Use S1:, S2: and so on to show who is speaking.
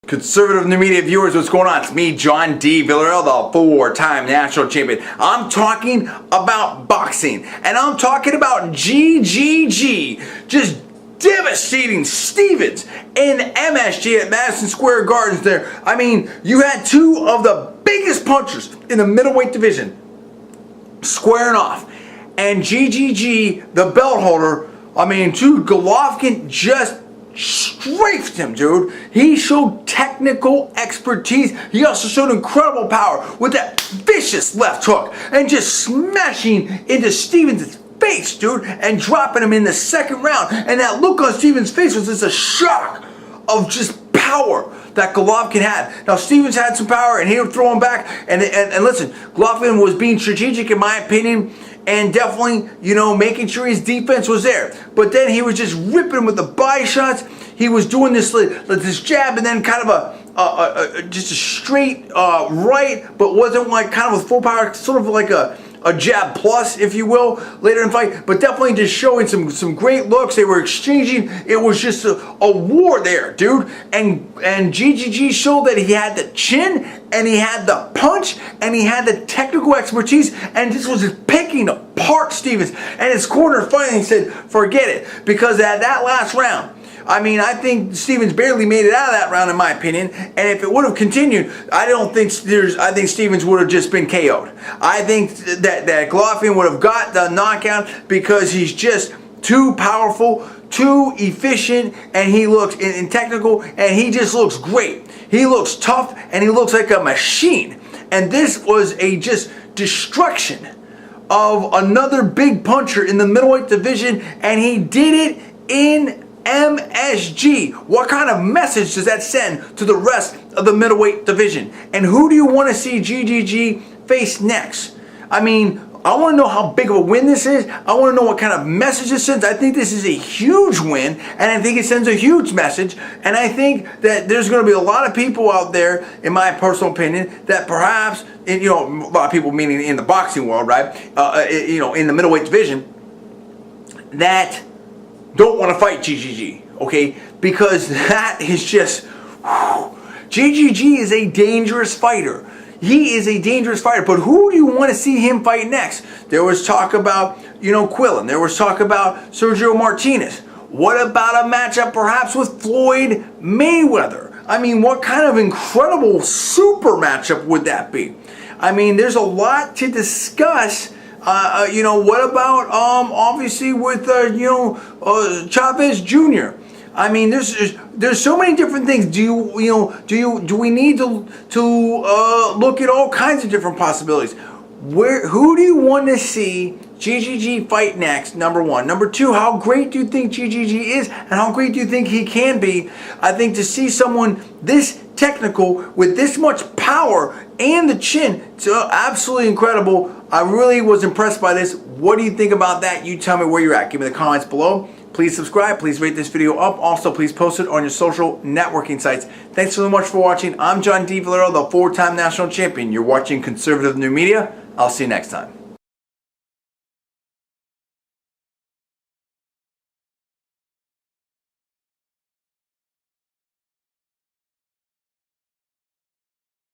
S1: Conservative New Media viewers, what's going on? It's me, John D. Villarreal, the four-time national champion. I'm talking about boxing, and I'm talking about GGG, just devastating Stevens in MSG at Madison Square Gardens there. I mean, you had two of the biggest punchers in the middleweight division squaring off, and GGG, the belt holder, I mean, dude, Golovkin just strafed him, dude. He showed technical expertise. He also showed incredible power with that vicious left hook and just smashing into Stevens' face, dude, and dropping him in the second round. And that look on Stevens' face was just a shock of just power that Golovkin had. Now, Stevens had some power, and he would throw him back. And listen, Golovkin was being strategic, in my opinion, and definitely, you know, making sure his defense was there. But then he was just ripping him with the body shots. He was doing this jab and then kind of just a straight right, but wasn't like kind of with full power, sort of like a jab plus, if you will, later in the fight. But definitely just showing some great looks. They were exchanging. It was just a war there, dude. And GGG showed that he had the chin, and he had the punch, and he had the technical expertise, and this was just picking apart Stevens. And his corner finally said, forget it, because at that last round, I mean, I think Stevens barely made it out of that round, in my opinion. And if it would have continued, I think Stevens would have just been KO'd. I think that Golovkin would have got the knockout because he's just too powerful, too efficient, and he looks in technical, and he just looks great. He looks tough, and he looks like a machine. And this was a just destruction of another big puncher in the middleweight division, and he did it in MSG. What kind of message does that send to the rest of the middleweight division? And who do you want to see GGG face next? I mean, I want to know how big of a win this is. I want to know what kind of message it sends. I think this is a huge win, and I think it sends a huge message. And I think that there's going to be a lot of people out there, in my personal opinion, that perhaps, you know, a lot of people meaning in the boxing world, right? You know, in the middleweight division, that don't want to fight GGG, okay? Because that is just, GGG is a dangerous fighter. He is a dangerous fighter, but who do you want to see him fight next? There was talk about, you know, Quillen. There was talk about Sergio Martinez. What about a matchup perhaps with Floyd Mayweather? I mean, what kind of incredible super matchup would that be? I mean, there's a lot to discuss. You know, what about obviously with you know, Chavez Jr.? I mean, there's so many different things. Do we need to look at all kinds of different possibilities? Who do you want to see GGG fight next? Number one. Number two, how great do you think GGG is, and how great do you think he can be? I think to see someone this technical with this much power and the chin, it's absolutely incredible. I really was impressed by this. What do you think about that? You tell me where you're at. Give me the comments below. Please subscribe. Please rate this video up. Also, please post it on your social networking sites. Thanks so much for watching. I'm John D. Villarreal, the four-time national champion. You're watching Conservative New Media. I'll see you next time.